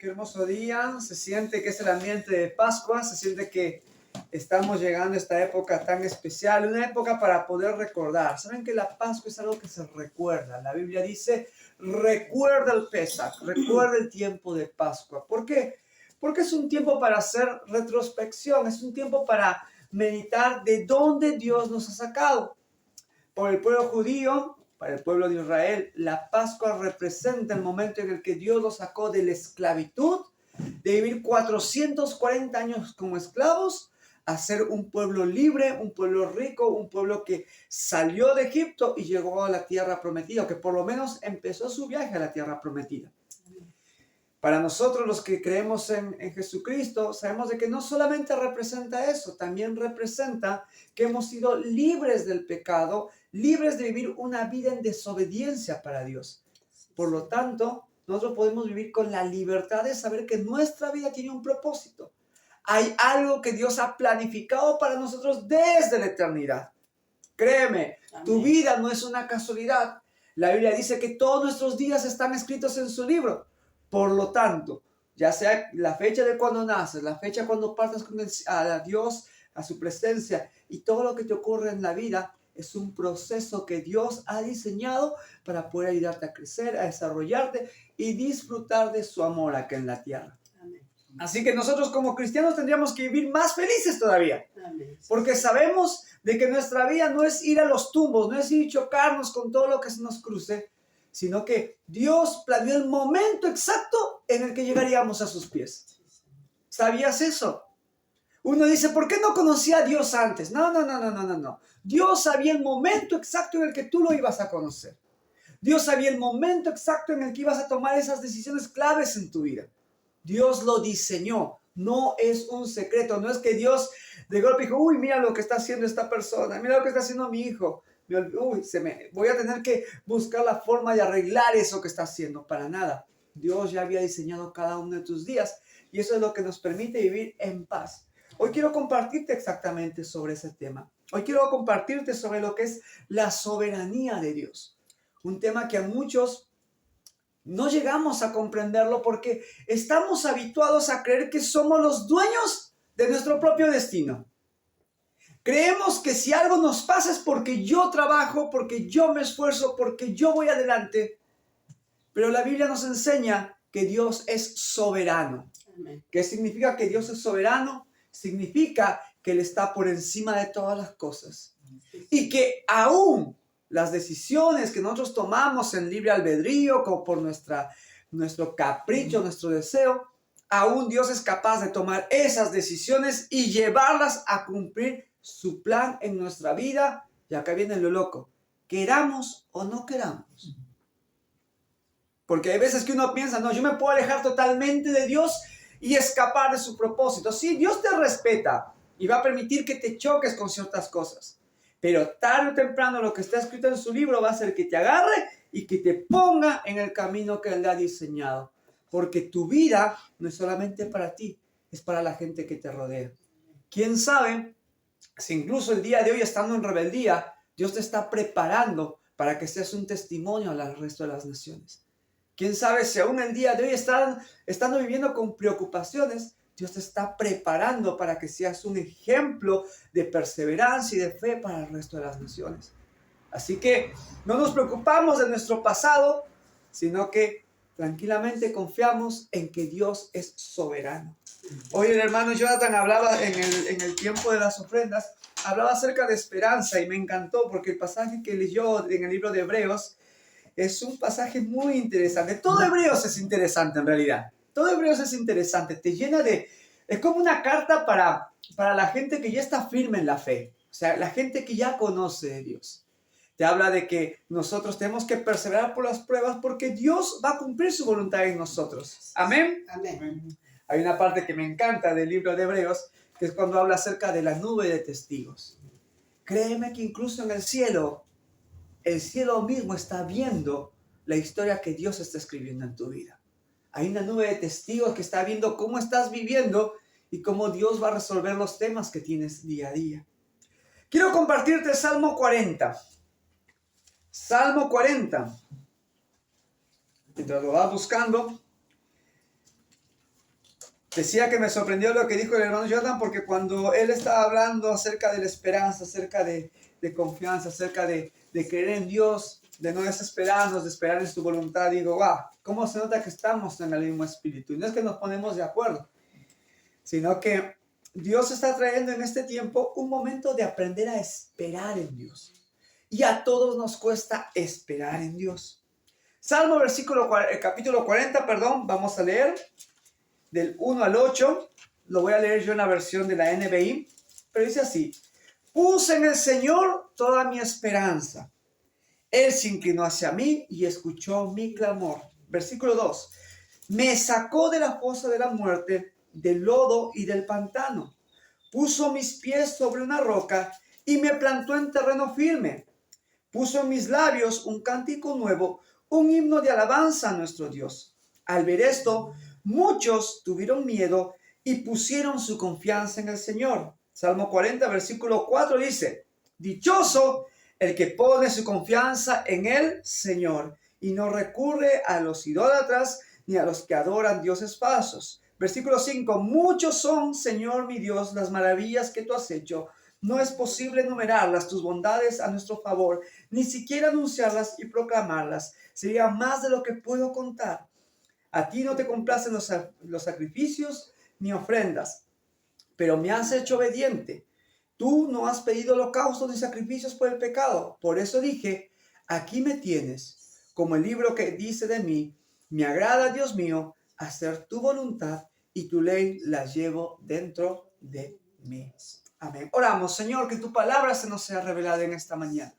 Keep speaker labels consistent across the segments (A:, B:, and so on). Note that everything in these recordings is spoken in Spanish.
A: Qué hermoso día. Se siente que es el ambiente de Pascua. Se siente que estamos llegando a esta época tan especial. Una época para poder recordar. Saben que la Pascua es algo que se recuerda. La Biblia dice, recuerda el Pesaj, recuerda el tiempo de Pascua. ¿Por qué? Porque es un tiempo para hacer retrospección. Es un tiempo para meditar de dónde Dios nos ha sacado. Por el pueblo judío, para el pueblo de Israel, la Pascua representa el momento en el que Dios los sacó de la esclavitud, de vivir 440 años como esclavos, a ser un pueblo libre, un pueblo rico, un pueblo que salió de Egipto y llegó a la tierra prometida, que por lo menos empezó su viaje a la tierra prometida. Para nosotros los que creemos en Jesucristo, sabemos de que no solamente representa eso, también representa que hemos sido libres del pecado, libres de vivir una vida en desobediencia para Dios. Por lo tanto, nosotros podemos vivir con la libertad de saber que nuestra vida tiene un propósito. Hay algo que Dios ha planificado para nosotros desde la eternidad. Créeme, amén. Tu vida no es una casualidad. La Biblia dice que todos nuestros días están escritos en su libro. Por lo tanto, ya sea la fecha de cuando naces, la fecha cuando partas con a Dios, a su presencia, y todo lo que te ocurre en la vida, es un proceso que Dios ha diseñado para poder ayudarte a crecer, a desarrollarte y disfrutar de su amor acá en la tierra. Amén. Así que nosotros como cristianos tendríamos que vivir más felices todavía. Amén. Porque sabemos de que nuestra vida no es ir a los tumbos, no es ir y chocarnos con todo lo que se nos cruce, sino que Dios planeó el momento exacto en el que llegaríamos a sus pies. ¿Sabías eso? Uno dice, ¿por qué no conocía a Dios antes? No. Dios sabía el momento exacto en el que tú lo ibas a conocer. Dios sabía el momento exacto en el que ibas a tomar esas decisiones claves en tu vida. Dios lo diseñó. No es un secreto. No es que Dios de golpe dijo, uy, mira lo que está haciendo esta persona. Mira lo que está haciendo mi hijo. Voy a tener que buscar la forma de arreglar eso que está haciendo. Para nada. Dios ya había diseñado cada uno de tus días y eso es lo que nos permite vivir en paz. Hoy quiero compartirte exactamente sobre ese tema. Hoy quiero compartirte sobre lo que es la soberanía de Dios. Un tema que a muchos no llegamos a comprenderlo porque estamos habituados a creer que somos los dueños de nuestro propio destino. Creemos que si algo nos pasa es porque yo trabajo, porque yo me esfuerzo, porque yo voy adelante. Pero la Biblia nos enseña que Dios es soberano. Amén. ¿Qué significa que Dios es soberano? Significa que Él está por encima de todas las cosas. Y que aún las decisiones que nosotros tomamos en libre albedrío, como por nuestro capricho, nuestro deseo, aún Dios es capaz de tomar esas decisiones y llevarlas a cumplir su plan en nuestra vida. Y acá viene lo loco, queramos o no queramos. Porque hay veces que uno piensa, no, yo me puedo alejar totalmente de Dios y escapar de su propósito. Sí, Dios te respeta y va a permitir que te choques con ciertas cosas. Pero tarde o temprano lo que está escrito en su libro va a ser que te agarre y que te ponga en el camino que Él ha diseñado. Porque tu vida no es solamente para ti, es para la gente que te rodea. ¿Quién sabe si incluso el día de hoy, estando en rebeldía, Dios te está preparando para que seas un testimonio al resto de las naciones? ¿Quién sabe si aún el día de hoy estando viviendo con preocupaciones, Dios te está preparando para que seas un ejemplo de perseverancia y de fe para el resto de las naciones? Así que no nos preocupamos de nuestro pasado, sino que tranquilamente confiamos en que Dios es soberano. Hoy el hermano Jonathan hablaba en el tiempo de las ofrendas, hablaba acerca de esperanza y me encantó porque el pasaje que leyó en el libro de Hebreos es un pasaje muy interesante. Todo Hebreos es interesante en realidad. Todo Hebreos es interesante. Te llena de... Es como una carta para la gente que ya está firme en la fe. O sea, la gente que ya conoce de Dios. Te habla de que nosotros tenemos que perseverar por las pruebas porque Dios va a cumplir su voluntad en nosotros. Amén. Amén. Hay una parte que me encanta del libro de Hebreos, que es cuando habla acerca de la nube de testigos. Créeme que incluso en el cielo mismo está viendo la historia que Dios está escribiendo en tu vida. Hay una nube de testigos que está viendo cómo estás viviendo y cómo Dios va a resolver los temas que tienes día a día. Quiero compartirte Salmo 40. Salmo 40. Mientras lo vas buscando, Decía que me sorprendió lo que dijo el hermano Jonathan, porque cuando él estaba hablando acerca de la esperanza, acerca de confianza, acerca de creer en Dios, de no desesperarnos, de esperar en su voluntad, digo, wow, ¿cómo se nota que estamos en el mismo espíritu? Y no es que nos ponemos de acuerdo, sino que Dios está trayendo en este tiempo un momento de aprender a esperar en Dios. Y a todos nos cuesta esperar en Dios. Salmo capítulo 40, perdón, vamos a leer del 1 al 8. Lo voy a leer yo en la versión de la NBI, pero dice así: puse en el Señor toda mi esperanza. Él se inclinó hacia mí y escuchó mi clamor. Versículo 2. Me sacó de la fosa de la muerte, del lodo y del pantano. Puso mis pies sobre una roca y me plantó en terreno firme. Puso en mis labios un cántico nuevo, un himno de alabanza a nuestro Dios. Al ver esto, muchos tuvieron miedo y pusieron su confianza en el Señor. Salmo 40, versículo 4 dice: dichoso el que pone su confianza en el Señor y no recurre a los idólatras ni a los que adoran dioses falsos. Versículo 5: muchos son, Señor mi Dios, las maravillas que tú has hecho. No es posible enumerarlas, tus bondades a nuestro favor, ni siquiera anunciarlas y proclamarlas. Sería más de lo que puedo contar. A ti no te complacen los sacrificios ni ofrendas, pero me has hecho obediente. Tú no has pedido holocaustos ni sacrificios por el pecado. Por eso dije, aquí me tienes, como el libro que dice de mí: me agrada, Dios mío, hacer tu voluntad, y tu ley la llevo dentro de mí. Amén. Oramos, Señor, que tu palabra se nos sea revelada en esta mañana.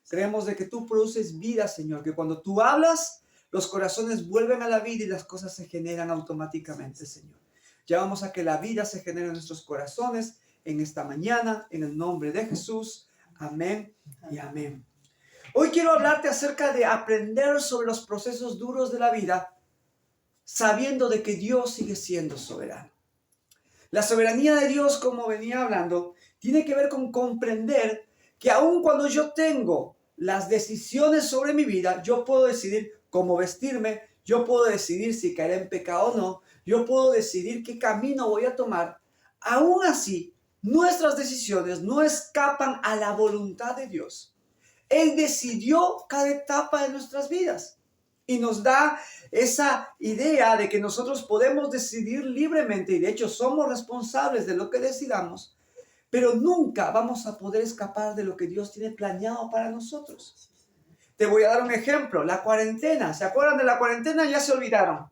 A: Creemos de que tú produces vida, Señor, que cuando tú hablas, los corazones vuelven a la vida y las cosas se generan automáticamente, Señor. Llevamos a que la vida se genere en nuestros corazones en esta mañana, en el nombre de Jesús. Amén y amén. Hoy quiero hablarte acerca de aprender sobre los procesos duros de la vida, sabiendo de que Dios sigue siendo soberano. La soberanía de Dios, como venía hablando, tiene que ver con comprender que aun cuando yo tengo las decisiones sobre mi vida, yo puedo decidir cómo vestirme, yo puedo decidir si caeré en pecado o no, yo puedo decidir qué camino voy a tomar. Aún así, nuestras decisiones no escapan a la voluntad de Dios. Él decidió cada etapa de nuestras vidas y nos da esa idea de que nosotros podemos decidir libremente, y de hecho somos responsables de lo que decidamos, pero nunca vamos a poder escapar de lo que Dios tiene planeado para nosotros. Te voy a dar un ejemplo: la cuarentena. ¿Se acuerdan de la cuarentena? Ya se olvidaron.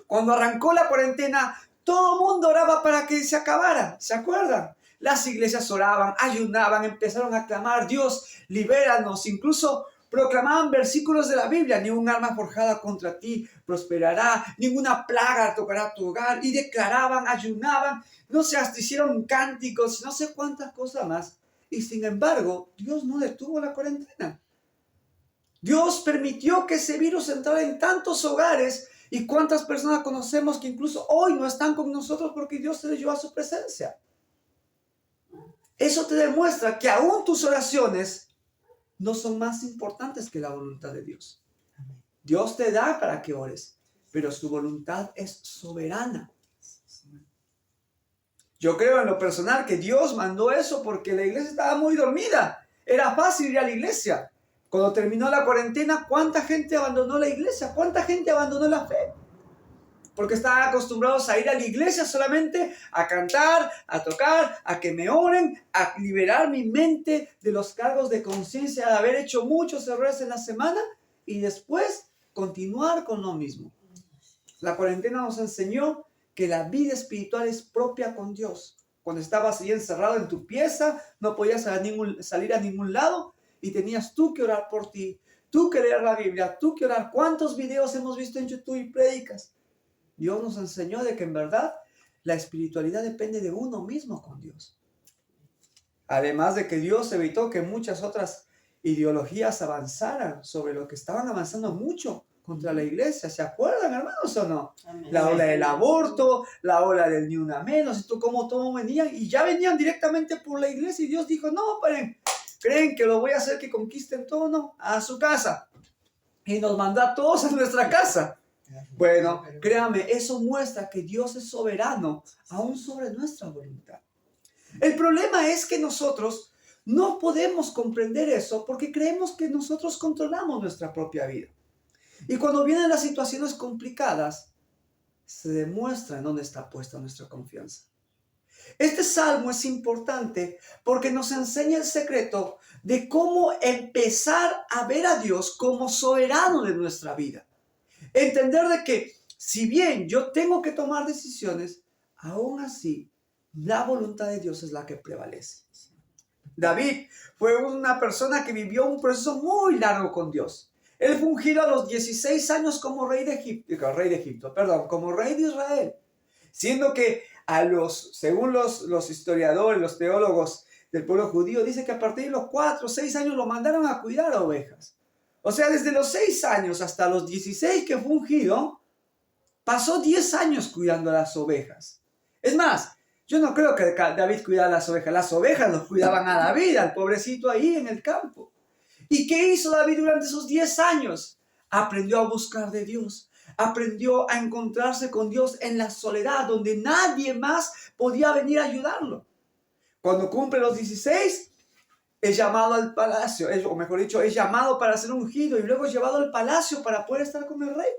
A: Cuando arrancó la cuarentena, todo el mundo oraba para que se acabara. ¿Se acuerdan? Las iglesias oraban, ayunaban, empezaron a clamar: Dios, libéranos. Incluso proclamaban versículos de la Biblia: ningún arma forjada contra ti prosperará, ninguna plaga tocará tu hogar. Y declaraban, ayunaban, no sé, hasta hicieron cánticos, no sé cuántas cosas más. Y sin embargo, Dios no detuvo la cuarentena. Dios permitió que ese virus entrara en tantos hogares. ¿Y cuántas personas conocemos que incluso hoy no están con nosotros porque Dios se les llevó a su presencia? Eso te demuestra que aún tus oraciones no son más importantes que la voluntad de Dios. Dios te da para que ores, pero su voluntad es soberana. Yo creo en lo personal que Dios mandó eso porque la iglesia estaba muy dormida. Era fácil ir a la iglesia. Cuando terminó la cuarentena, ¿cuánta gente abandonó la iglesia? ¿Cuánta gente abandonó la fe? Porque estaban acostumbrados a ir a la iglesia solamente a cantar, a tocar, a que me oren, a liberar mi mente de los cargos de conciencia de haber hecho muchos errores en la semana y después continuar con lo mismo. La cuarentena nos enseñó que la vida espiritual es propia con Dios. Cuando estabas ahí encerrado en tu pieza, no podías salir a ningún lado y tenías tú que orar por ti, tú que leer la Biblia, tú que orar. ¿Cuántos videos hemos visto en YouTube y prédicas? Dios nos enseñó de que en verdad la espiritualidad depende de uno mismo con Dios. Además de que Dios evitó que muchas otras ideologías avanzaran sobre lo que estaban avanzando mucho contra la iglesia. ¿Se acuerdan, hermanos, o no? Amén. La ola del aborto, la ola del ni una menos, esto como todo venían, y ya venían directamente por la iglesia, y Dios dijo: no, paren, ¿creen que lo voy a hacer que conquisten todo? No, a su casa. Y nos mandó a todos a nuestra casa. Bueno, créame, eso muestra que Dios es soberano aún sobre nuestra voluntad. El problema es que nosotros no podemos comprender eso porque creemos que nosotros controlamos nuestra propia vida. Y cuando vienen las situaciones complicadas, se demuestra en dónde está puesta nuestra confianza. Este salmo es importante porque nos enseña el secreto de cómo empezar a ver a Dios como soberano de nuestra vida. Entender de que si bien yo tengo que tomar decisiones, aún así la voluntad de Dios es la que prevalece. David fue una persona que vivió un proceso muy largo con Dios. Él fue ungido a los 16 años como rey de Egipto, como rey de Israel. Siendo que según los historiadores, los teólogos del pueblo judío, dice que a partir de los 4 o 6 años lo mandaron a cuidar a ovejas. O sea, desde los 6 años hasta los 16 que fue ungido, pasó 10 años cuidando a las ovejas. Es más, yo no creo que David cuidara las ovejas los cuidaban a David, al pobrecito ahí en el campo. ¿Y qué hizo David durante esos 10 años? Aprendió a buscar de Dios, aprendió a encontrarse con Dios en la soledad, donde nadie más podía venir a ayudarlo. Cuando cumple los 16, es llamado al palacio, o mejor dicho, es llamado para ser ungido y luego es llevado al palacio para poder estar con el rey.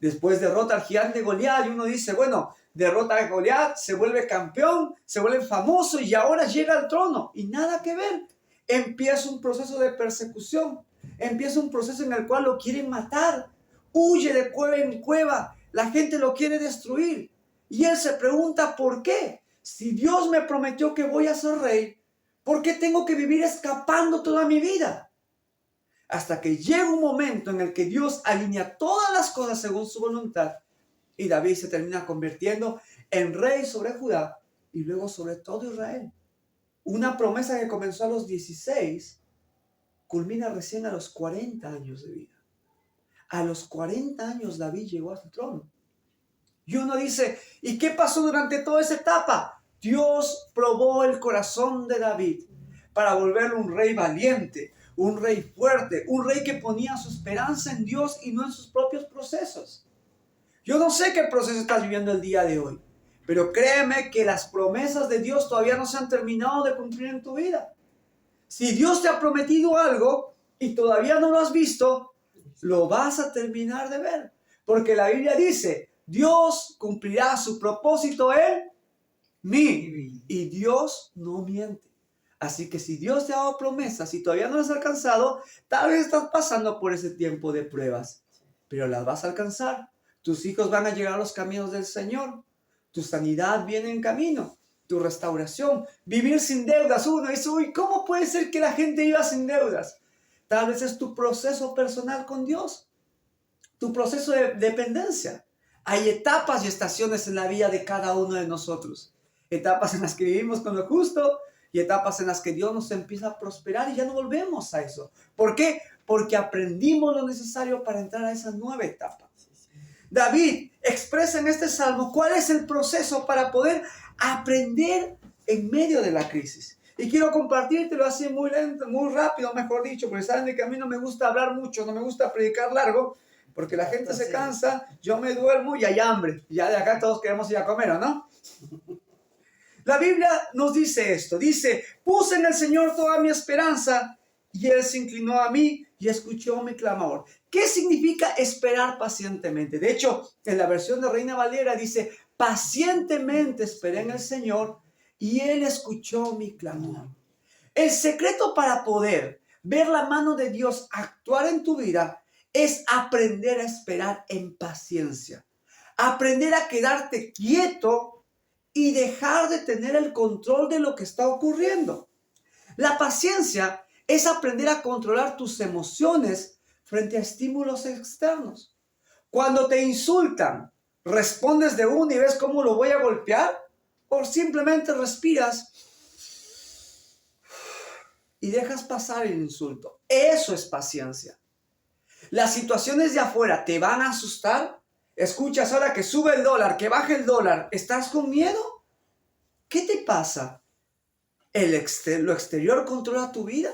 A: Después derrota al gigante Goliat y uno dice, bueno, derrota a Goliat, se vuelve campeón, se vuelve famoso y ahora llega al trono. Y nada que ver. Empieza un proceso de persecución. Empieza un proceso en el cual lo quieren matar. Huye de cueva en cueva. La gente lo quiere destruir. Y él se pregunta, ¿por qué? Si Dios me prometió que voy a ser rey, ¿por qué tengo que vivir escapando toda mi vida? Hasta que llega un momento en el que Dios alinea todas las cosas según su voluntad y David se termina convirtiendo en rey sobre Judá y luego sobre todo Israel. Una promesa que comenzó a los 16 culmina recién a los 40 años de vida. A los 40 años David llegó a su trono. Y uno dice, ¿y qué pasó durante toda esa etapa? Dios probó el corazón de David para volverlo un rey valiente, un rey fuerte, un rey que ponía su esperanza en Dios y no en sus propios procesos. Yo no sé qué proceso estás viviendo el día de hoy, pero créeme que las promesas de Dios todavía no se han terminado de cumplir en tu vida. Si Dios te ha prometido algo y todavía no lo has visto, lo vas a terminar de ver. Porque la Biblia dice, Dios cumplirá su propósito en mí. Y Dios no miente. Así que si Dios te ha dado promesas y todavía no las has alcanzado, tal vez estás pasando por ese tiempo de pruebas, pero las vas a alcanzar. Tus hijos van a llegar a los caminos del Señor. Tu sanidad viene en camino. Tu restauración. Vivir sin deudas. Uno dice, uy, ¿cómo puede ser que la gente viva sin deudas? Tal vez es tu proceso personal con Dios. Tu proceso de dependencia. Hay etapas y estaciones en la vida de cada uno de nosotros. Etapas en las que vivimos con lo justo y etapas en las que Dios nos empieza a prosperar y ya no volvemos a eso. ¿Por qué? Porque aprendimos lo necesario para entrar a esa nueva etapa. David expresa en este salmo cuál es el proceso para poder aprender en medio de la crisis. Y quiero compartírtelo así muy lento, muy rápido, mejor dicho, porque saben de que a mí no me gusta hablar mucho, no me gusta predicar largo, porque la gente se cansa, yo me duermo y hay hambre. Y ya de acá todos queremos ir a comer, ¿o no? La Biblia nos dice esto, dice, puse en el Señor toda mi esperanza y Él se inclinó a mí y escuchó mi clamor. ¿Qué significa esperar pacientemente? De hecho, en la versión de Reina Valera dice, pacientemente esperé en el Señor y Él escuchó mi clamor. El secreto para poder ver la mano de Dios actuar en tu vida es aprender a esperar en paciencia. Aprender a quedarte quieto y dejar de tener el control de lo que está ocurriendo. La paciencia es aprender a controlar tus emociones frente a estímulos externos. Cuando te insultan, ¿respondes de una y ves cómo lo voy a golpear? ¿O simplemente respiras y dejas pasar el insulto? Eso es paciencia. Las situaciones de afuera te van a asustar. Escuchas ahora que sube el dólar, que baja el dólar. ¿Estás con miedo? ¿Qué te pasa? ¿Lo exterior controla tu vida?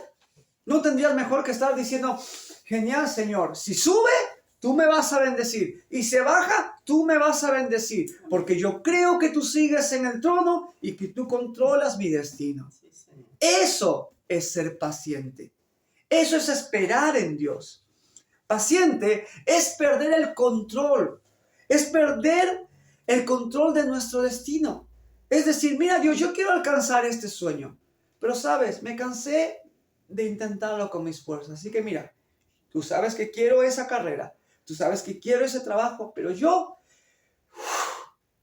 A: ¿No tendrías mejor que estar diciendo, genial, Señor, si sube, tú me vas a bendecir. Y se baja, tú me vas a bendecir. Porque yo creo que tú sigues en el trono y que tú controlas mi destino. Eso es ser paciente. Eso es esperar en Dios. Paciente es perder el control. Es perder el control de nuestro destino. Es decir, mira Dios, yo quiero alcanzar este sueño. Pero sabes, me cansé de intentarlo con mis fuerzas. Así que mira, tú sabes que quiero esa carrera. Tú sabes que quiero ese trabajo. Pero yo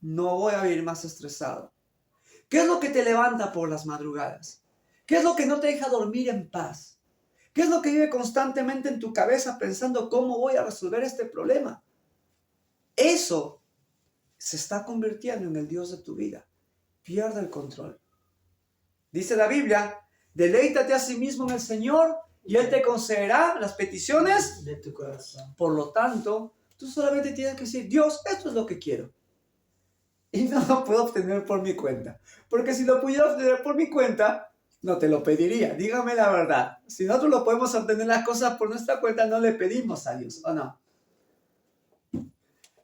A: no voy a vivir más estresado. ¿Qué es lo que te levanta por las madrugadas? ¿Qué es lo que no te deja dormir en paz? ¿Qué es lo que vive constantemente en tu cabeza pensando cómo voy a resolver este problema? Eso se está convirtiendo en el Dios de tu vida. Pierde el control. Dice la Biblia, deleítate a sí mismo en el Señor y Él te concederá las peticiones
B: de tu corazón.
A: Por lo tanto, tú solamente tienes que decir, Dios, esto es lo que quiero. Y no lo puedo obtener por mi cuenta. Porque si lo pudiera obtener por mi cuenta, no te lo pediría. Dígame la verdad. Si nosotros lo podemos obtener las cosas por nuestra cuenta, no le pedimos a Dios, ¿o no?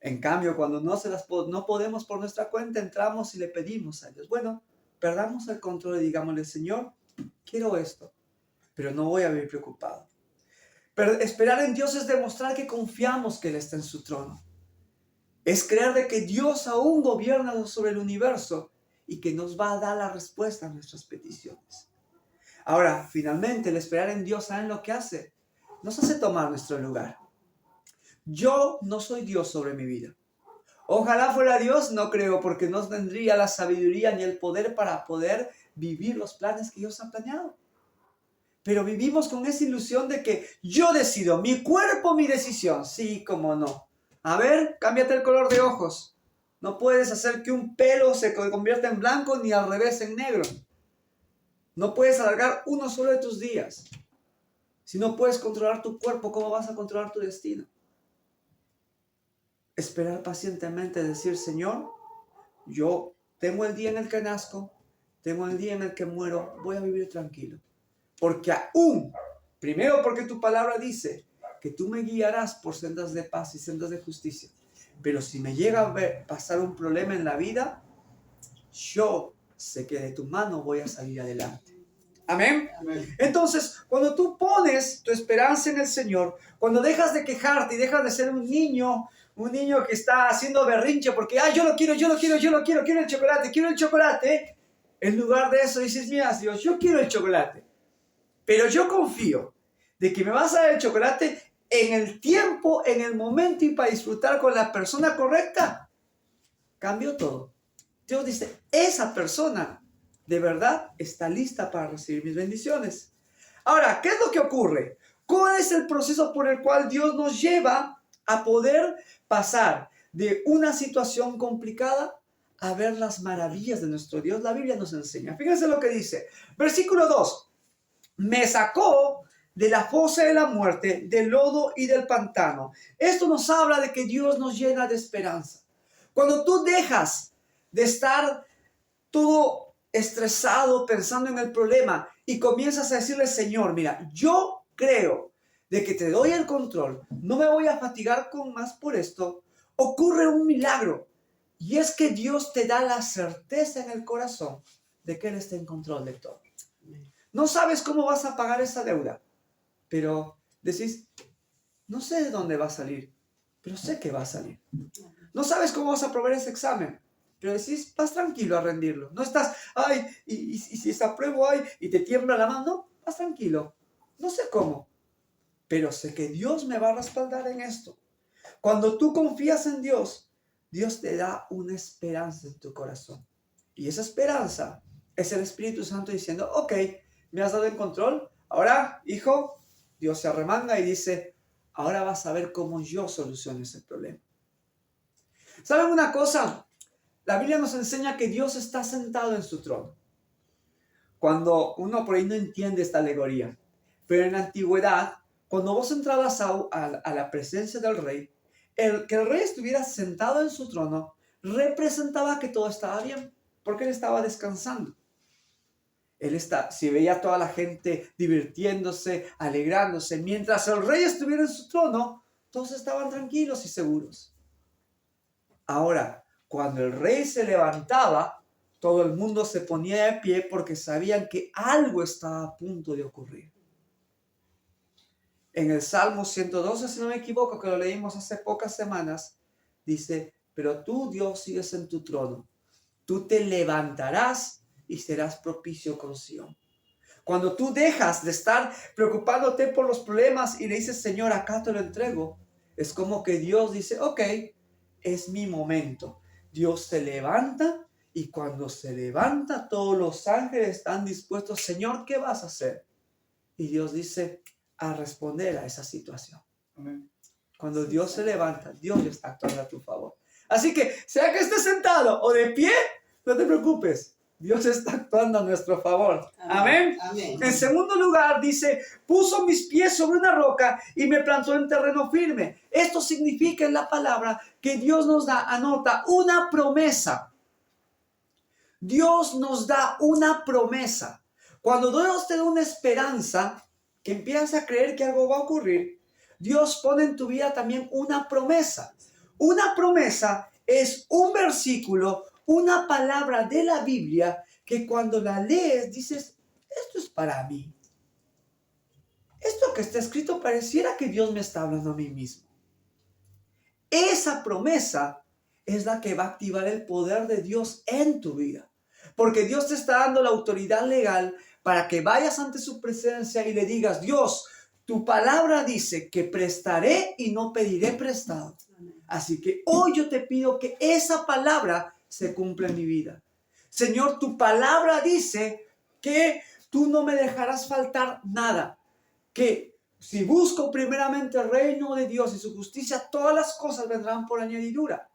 A: En cambio, cuando no podemos por nuestra cuenta, entramos y le pedimos a Dios. Bueno, perdamos el control y digámosle, Señor, quiero esto, pero no voy a vivir preocupado. Pero esperar en Dios es demostrar que confiamos que Él está en su trono. Es creer de que Dios aún gobierna sobre el universo y que nos va a dar la respuesta a nuestras peticiones. Ahora, finalmente, el esperar en Dios, ¿saben lo que hace? Nos hace tomar nuestro lugar. Yo no soy Dios sobre mi vida. Ojalá fuera Dios, no creo, porque no tendría la sabiduría ni el poder para poder vivir los planes que Dios ha planeado. Pero vivimos con esa ilusión de que yo decido, mi cuerpo, mi decisión. Sí, cómo no. A ver, cámbiate el color de ojos. No puedes hacer que un pelo se convierta en blanco ni al revés en negro. No puedes alargar uno solo de tus días. Si no puedes controlar tu cuerpo, ¿cómo vas a controlar tu destino? Esperar pacientemente, decir, Señor, yo tengo el día en el que nazco, tengo el día en el que muero, voy a vivir tranquilo. Porque aún, primero porque tu palabra dice que tú me guiarás por sendas de paz y sendas de justicia. Pero si me llega a pasar un problema en la vida, yo sé que de tu mano voy a salir adelante. Amén.
B: Amén.
A: Entonces, cuando tú pones tu esperanza en el Señor, cuando dejas de quejarte y dejas de ser un niño que está haciendo berrinche porque, yo lo quiero, quiero el chocolate, en lugar de eso dices, mira, Dios, yo quiero el chocolate, pero yo confío de que me vas a dar el chocolate en el tiempo, en el momento y para disfrutar con la persona correcta. Cambió todo. Dios dice, esa persona de verdad está lista para recibir mis bendiciones. Ahora, ¿qué es lo que ocurre? ¿Cuál es el proceso por el cual Dios nos lleva a poder pasar de una situación complicada a ver las maravillas de nuestro Dios? La Biblia nos enseña. Fíjense lo que dice. Versículo 2. Me sacó de la fosa de la muerte, del lodo y del pantano. Esto nos habla de que Dios nos llena de esperanza. Cuando tú dejas de estar todo estresado pensando en el problema y comienzas a decirle, Señor, mira, yo creo de que te doy el control, no me voy a fatigar con más por esto, ocurre un milagro. Y es que Dios te da la certeza en el corazón de que Él está en control de todo. No sabes cómo vas a pagar esa deuda, pero decís, no sé de dónde va a salir, pero sé que va a salir. No sabes cómo vas a aprobar ese examen, pero decís, vas tranquilo a rendirlo. No estás, y si desapruebo, y te tiembla la mano. No, vas tranquilo. No sé cómo, pero sé que Dios me va a respaldar en esto. Cuando tú confías en Dios, Dios te da una esperanza en tu corazón. Y esa esperanza es el Espíritu Santo diciendo, ok, me has dado el control. Ahora, hijo, Dios se arremanga y dice, ahora vas a ver cómo yo soluciono ese problema. ¿Saben una cosa? La Biblia nos enseña que Dios está sentado en su trono. Cuando uno por ahí no entiende esta alegoría, pero en la antigüedad, cuando vos entrabas a la presencia del rey, que el rey estuviera sentado en su trono representaba que todo estaba bien, porque él estaba descansando. Si veía a toda la gente divirtiéndose, alegrándose, mientras el rey estuviera en su trono, Todos estaban tranquilos y seguros. Ahora, cuando el rey se levantaba, todo el mundo se ponía de pie porque sabían que algo estaba a punto de ocurrir. En el Salmo 112, si no me equivoco, que lo leímos hace pocas semanas, dice, pero tú, Dios, sigues en tu trono. Tú te levantarás y serás propicio con Sión. Cuando tú dejas de estar preocupándote por los problemas y le dices, Señor, acá te lo entrego, es como que Dios dice, ok, es mi momento. Dios se levanta y cuando se levanta todos los ángeles están dispuestos, Señor, ¿qué vas a hacer? Y Dios dice, a responder a esa situación.
B: Amén.
A: Cuando Dios se levanta, Dios está actuando a tu favor. Así que, sea que estés sentado o de pie, no te preocupes. Dios está actuando a nuestro favor. Amén.
B: Amén.
A: En segundo lugar, dice, puso mis pies sobre una roca y me plantó en terreno firme. Esto significa en la palabra que Dios nos da, anota, una promesa. Dios nos da una promesa. Cuando Dios te da una esperanza, que empiezas a creer que algo va a ocurrir, Dios pone en tu vida también una promesa. Una promesa es un versículo, una palabra de la Biblia que cuando la lees dices, esto es para mí. Esto que está escrito pareciera que Dios me está hablando a mí mismo. Esa promesa es la que va a activar el poder de Dios en tu vida. Porque Dios te está dando la autoridad legal para que vayas ante su presencia y le digas, Dios, tu palabra dice que prestaré y no pediré prestado. Así que hoy yo te pido que esa palabra se cumpla en mi vida. Señor, tu palabra dice que tú no me dejarás faltar nada. Que si busco primeramente el reino de Dios y su justicia, todas las cosas vendrán por añadidura.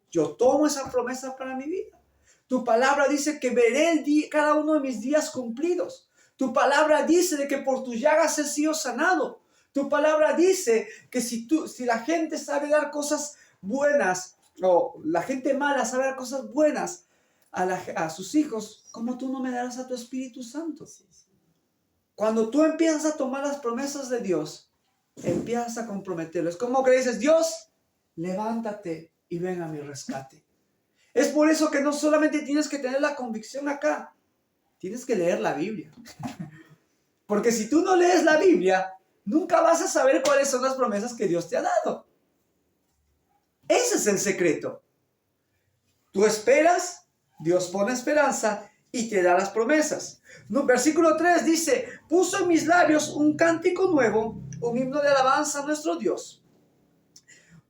A: Yo tomo esa promesa para mi vida. Tu palabra dice que veré cada uno de mis días cumplidos. Tu palabra dice de que por tus llagas he sido sanado. Tu palabra dice que si la gente sabe dar cosas buenas, o la gente mala sabe dar cosas buenas a sus hijos, ¿cómo tú no me darás a tu Espíritu Santo? Cuando tú empiezas a tomar las promesas de Dios, empiezas a comprometerlo. Es como que dices, Dios, levántate y ven a mi rescate. Es por eso que no solamente tienes que tener la convicción acá, tienes que leer la Biblia. Porque si tú no lees la Biblia, nunca vas a saber cuáles son las promesas que Dios te ha dado. Ese es el secreto. Tú esperas, Dios pone esperanza y te da las promesas. No, versículo 3 dice, puso en mis labios un cántico nuevo, un himno de alabanza a nuestro Dios.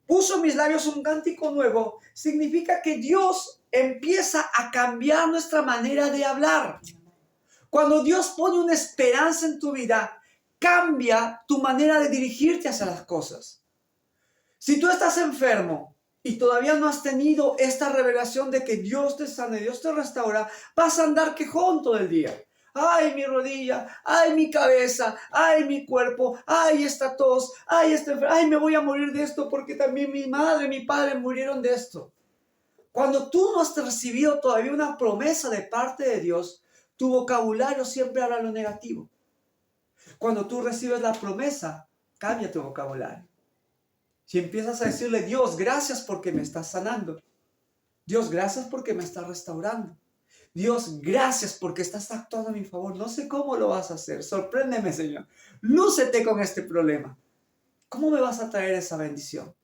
A: Puso en mis labios un cántico nuevo, significa que Dios empieza a cambiar nuestra manera de hablar. Cuando Dios pone una esperanza en tu vida, cambia tu manera de dirigirte hacia las cosas. Si tú estás enfermo y todavía no has tenido esta revelación de que Dios te sana y Dios te restaura, vas a andar quejón todo el día. Ay, mi rodilla, ay, mi cabeza, ay, mi cuerpo, ay, esta tos, ay, ay, me voy a morir de esto porque también mi madre, mi padre murieron de esto. Cuando tú no has recibido todavía una promesa de parte de Dios, tu vocabulario siempre habla lo negativo. Cuando tú recibes la promesa, cambia tu vocabulario. Si empiezas a decirle, Dios, gracias porque me estás sanando. Dios, gracias porque me estás restaurando. Dios, gracias porque estás actuando a mi favor. No sé cómo lo vas a hacer. Sorpréndeme, Señor. Lúcete con este problema. ¿Cómo me vas a traer esa bendición?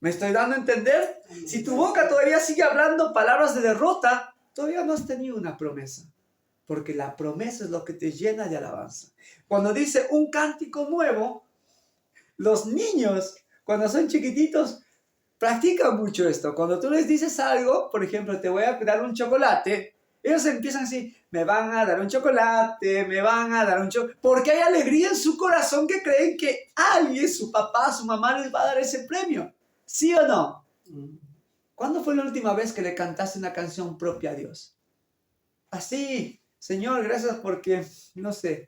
A: ¿Me estoy dando a entender? Si tu boca todavía sigue hablando palabras de derrota, todavía no has tenido una promesa. Porque la promesa es lo que te llena de alabanza. Cuando dice un cántico nuevo, los niños, cuando son chiquititos, practican mucho esto. Cuando tú les dices algo, por ejemplo, te voy a dar un chocolate, ellos empiezan así, me van a dar un chocolate, me van a dar un chocolate, porque hay alegría en su corazón que creen que alguien, su papá, su mamá les va a dar ese premio. ¿Sí o no? ¿Cuándo fue la última vez que le cantaste una canción propia a Dios? Así, Señor, gracias porque, no sé,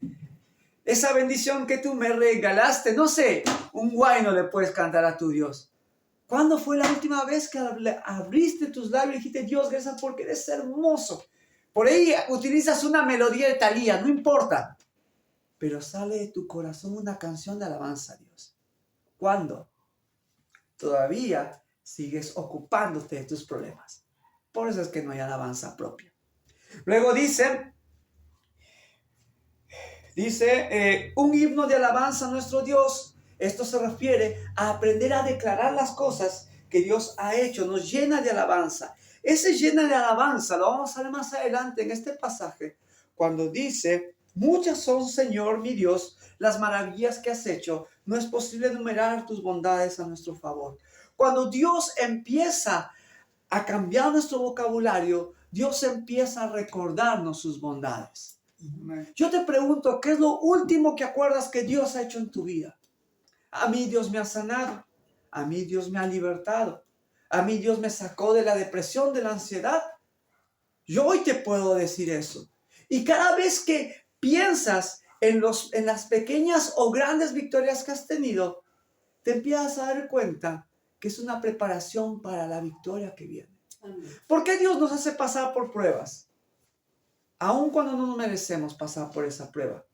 A: esa bendición que tú me regalaste, no sé, un guayno le puedes cantar a tu Dios. ¿Cuándo fue la última vez que abriste tus labios y dijiste, Dios, gracias porque eres hermoso? Por ahí utilizas una melodía de Thalía, no importa. Pero sale de tu corazón una canción de alabanza a Dios. ¿Cuándo? Todavía sigues ocupándote de tus problemas. Por eso es que no hay alabanza propia. Luego dice, un himno de alabanza a nuestro Dios. Esto se refiere a aprender a declarar las cosas que Dios ha hecho. Nos llena de alabanza. Ese llena de alabanza lo vamos a ver más adelante en este pasaje, cuando dice: muchas son, Señor mi Dios, las maravillas que has hecho. No es posible enumerar tus bondades a nuestro favor. Cuando Dios empieza a cambiar nuestro vocabulario, Dios empieza a recordarnos sus bondades. Yo te pregunto, ¿qué es lo último que acuerdas que Dios ha hecho en tu vida? A mí Dios me ha sanado. A mí Dios me ha libertado. A mí Dios me sacó de la depresión, de la ansiedad. Yo hoy te puedo decir eso. Y cada vez que piensas en las pequeñas o grandes victorias que has tenido, te empiezas a dar cuenta que es una preparación para la victoria que viene. ¿Por qué Dios nos hace pasar por pruebas? Aun cuando no nos merecemos pasar por esa prueba.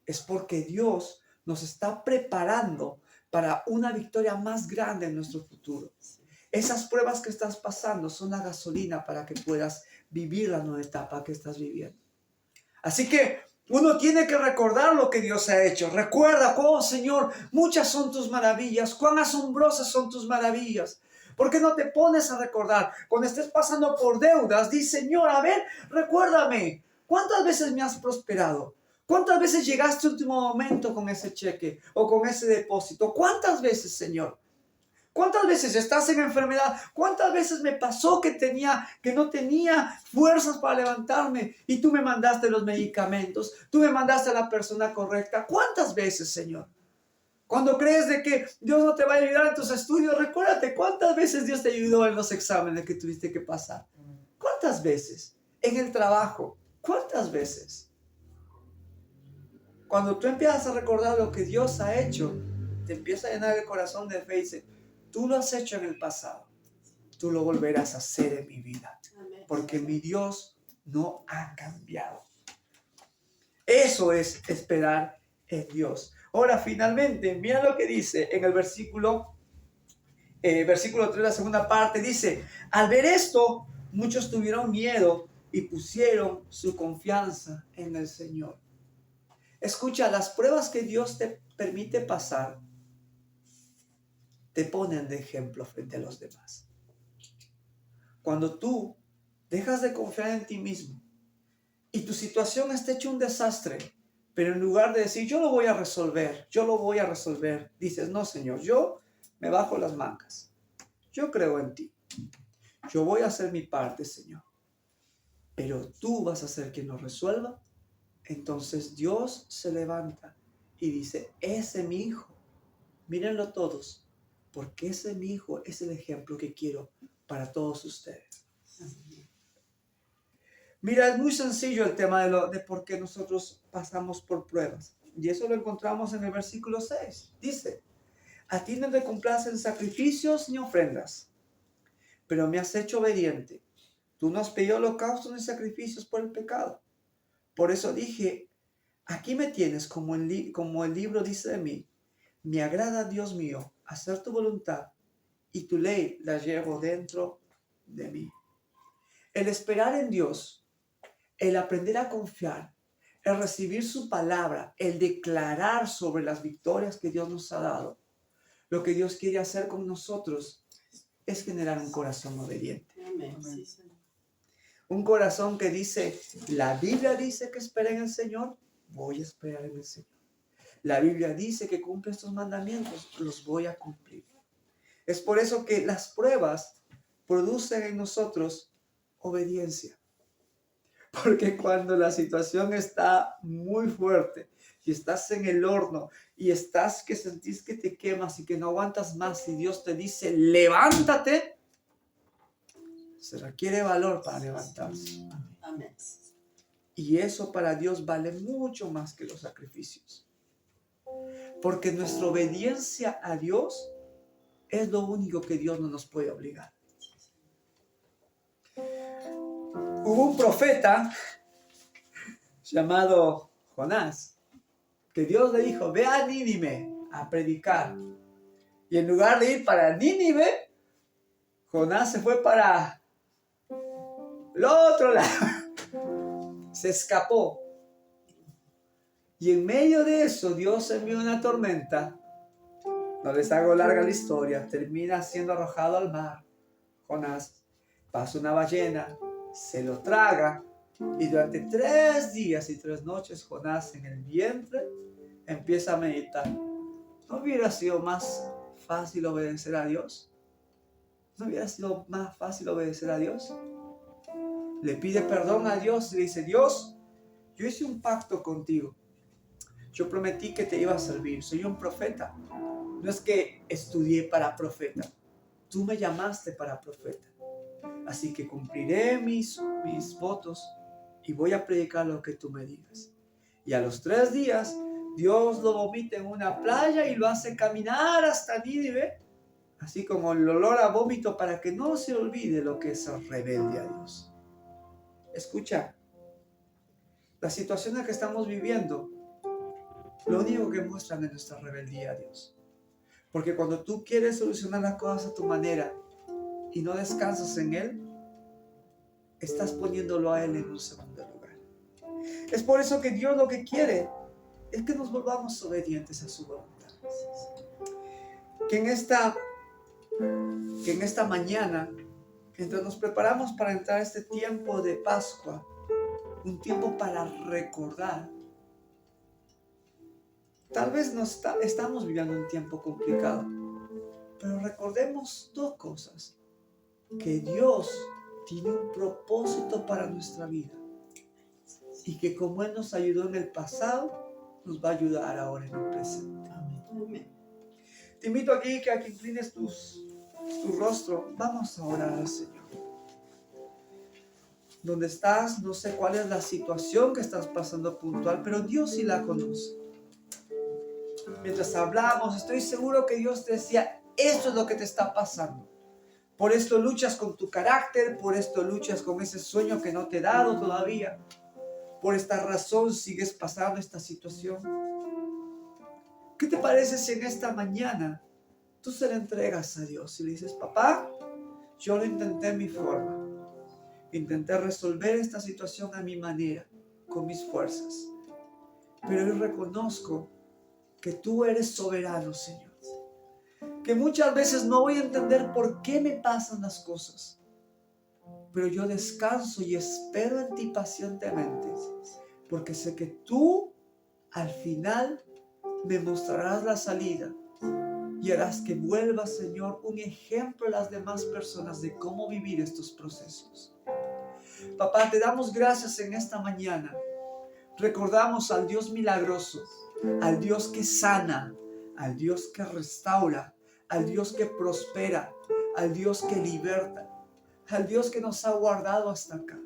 A: Es porque Dios nos está preparando para una victoria más grande en nuestro futuro. Esas pruebas que estás pasando son la gasolina para que puedas vivir la nueva etapa que estás viviendo. Así que uno tiene que recordar lo que Dios ha hecho. Recuerda, oh Señor, muchas son tus maravillas, cuán asombrosas son tus maravillas. ¿Por qué no te pones a recordar? Cuando estés pasando por deudas, di: Señor, a ver, recuérdame, ¿cuántas veces me has prosperado? ¿Cuántas veces llegaste al último momento con ese cheque o con ese depósito? ¿Cuántas veces, Señor? ¿Cuántas veces estás en enfermedad? ¿Cuántas veces me pasó que no tenía fuerzas para levantarme y tú me mandaste los medicamentos? Tú me mandaste a la persona correcta. ¿Cuántas veces, Señor? Cuando crees de que Dios no te va a ayudar en tus estudios, recuérdate cuántas veces Dios te ayudó en los exámenes que tuviste que pasar. ¿Cuántas veces? En el trabajo. ¿Cuántas veces? Cuando tú empiezas a recordar lo que Dios ha hecho, te empieza a llenar el corazón de fe y dice: tú lo has hecho en el pasado, tú lo volverás a hacer en mi vida, porque mi Dios no ha cambiado. Eso es esperar en Dios. Ahora, finalmente, mira lo que dice en el versículo 3, la segunda parte, dice: al ver esto, muchos tuvieron miedo y pusieron su confianza en el Señor. Escucha, las pruebas que Dios te permite pasar te ponen de ejemplo frente a los demás. Cuando tú dejas de confiar en ti mismo y tu situación está hecha un desastre, pero en lugar de decir: yo lo voy a resolver, dices: no, Señor, yo me bajo las mangas. Yo creo en ti. Yo voy a hacer mi parte, Señor. Pero tú vas a ser quien lo resuelva. Entonces Dios se levanta y dice: ese es mi hijo. Mírenlo todos, porque ese mi hijo es el ejemplo que quiero para todos ustedes. Mira, es muy sencillo el tema de por qué nosotros pasamos por pruebas. Y eso lo encontramos en el versículo 6. Dice: a ti no te complacen sacrificios ni ofrendas, pero me has hecho obediente. Tú no has pedido holocaustos ni sacrificios por el pecado. Por eso dije: aquí me tienes, como el libro dice de mí. Me agrada, Dios mío, hacer tu voluntad, y tu ley la llevo dentro de mí. El esperar en Dios, el aprender a confiar, el recibir su palabra, el declarar sobre las victorias que Dios nos ha dado, lo que Dios quiere hacer con nosotros es generar un corazón obediente.
B: Amén.
A: Un corazón que dice: la Biblia dice que espere en el Señor, voy a esperar en el Señor. La Biblia dice que cumple estos mandamientos, los voy a cumplir. Es por eso que las pruebas producen en nosotros obediencia. Porque cuando la situación está muy fuerte y estás en el horno y estás que sentís que te quemas y que no aguantas más, y Dios te dice: levántate, se requiere valor para levantarse.
B: Amén.
A: Y eso para Dios vale mucho más que los sacrificios. Porque nuestra obediencia a Dios es lo único que Dios no nos puede obligar. Hubo un profeta llamado Jonás, que Dios le dijo: ve a Nínive a predicar. Y en lugar de ir para Nínive, Jonás se fue para el otro lado. Se escapó. Y en medio de eso, Dios envió una tormenta. No les hago larga la historia. Termina siendo arrojado al mar. Jonás pasa una ballena, se lo traga. Y durante 3 días y 3 noches, Jonás en el vientre empieza a meditar. ¿No hubiera sido más fácil obedecer a Dios? ¿No hubiera sido más fácil obedecer a Dios? Le pide perdón a Dios y le dice: Dios, yo hice un pacto contigo. Yo prometí que te iba a servir. Soy un profeta. No es que estudié para profeta. Tú me llamaste para profeta. Así que cumpliré mis votos y voy a predicar lo que tú me digas. Y a los 3 días, Dios lo vomita en una playa y lo hace caminar hasta Nínive, así como el olor a vómito, para que no se olvide lo que es el rebelde a Dios. Escucha, las situaciones que estamos viviendo, lo único que muestran es nuestra rebeldía a Dios. Porque cuando tú quieres solucionar las cosas a tu manera y no descansas en Él, estás poniéndolo a Él en un segundo lugar. Es por eso que Dios lo que quiere es que nos volvamos obedientes a su voluntad. Que en esta mañana, mientras nos preparamos para entrar a este tiempo de Pascua, un tiempo para recordar. Tal vez estamos viviendo un tiempo complicado, pero recordemos 2 cosas. Que Dios tiene un propósito para nuestra vida y que como Él nos ayudó en el pasado, nos va a ayudar ahora en el presente. Amén. Te invito aquí a que inclines tu rostro. Vamos a orar al Señor. Donde estás, no sé cuál es la situación que estás pasando puntual, pero Dios sí la conoce. Mientras hablamos, estoy seguro que Dios te decía: esto es lo que te está pasando. Por esto luchas con tu carácter, por esto luchas con ese sueño que no te he dado todavía. Por esta razón sigues pasando esta situación. ¿Qué te parece si en esta mañana tú se la entregas a Dios y le dices: papá, yo lo intenté en mi forma. Intenté resolver esta situación a mi manera, con mis fuerzas. Pero hoy reconozco que tú eres soberano, Señor. Que muchas veces no voy a entender por qué me pasan las cosas. Pero yo descanso y espero en ti pacientemente. Porque sé que tú, al final, me mostrarás la salida. Y harás que vuelva, Señor, un ejemplo a las demás personas de cómo vivir estos procesos. Papá, te damos gracias en esta mañana. Recordamos al Dios milagroso, al Dios que sana, al Dios que restaura, al Dios que prospera, al Dios que liberta, al Dios que nos ha guardado hasta acá,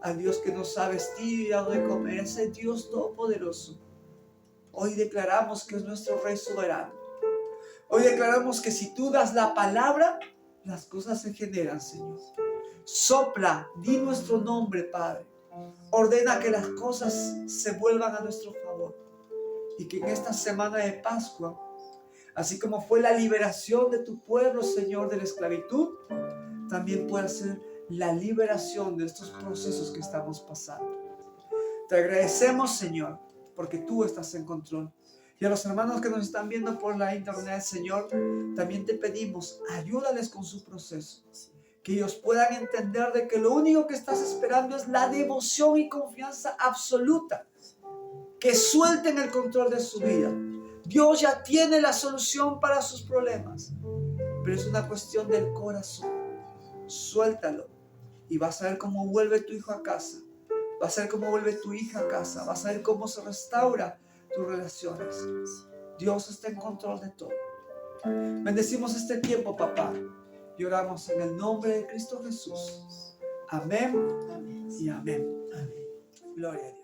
A: al Dios que nos ha vestido y dado de comer, ese Dios todopoderoso. Hoy declaramos que es nuestro Rey soberano. Hoy declaramos que si tú das la palabra, las cosas se generan, Señor. Sopla, di nuestro nombre, Padre. Ordena que las cosas se vuelvan a nuestro favor. Y que en esta semana de Pascua, así como fue la liberación de tu pueblo, Señor, de la esclavitud, también pueda ser la liberación de estos procesos que estamos pasando. Te agradecemos, Señor, porque tú estás en control. Y a los hermanos que nos están viendo por la internet, Señor, también te pedimos, ayúdales con su proceso. Que ellos puedan entender de que lo único que estás esperando es la devoción y confianza absoluta. Que suelten el control de su vida. Dios ya tiene la solución para sus problemas. Pero es una cuestión del corazón. Suéltalo. Y vas a ver cómo vuelve tu hijo a casa. Vas a ver cómo vuelve tu hija a casa. Vas a ver cómo se restaura tus relaciones. Dios está en control de todo. Bendecimos este tiempo, papá. Y oramos en el nombre de Cristo Jesús. Amén y amén. Gloria a Dios.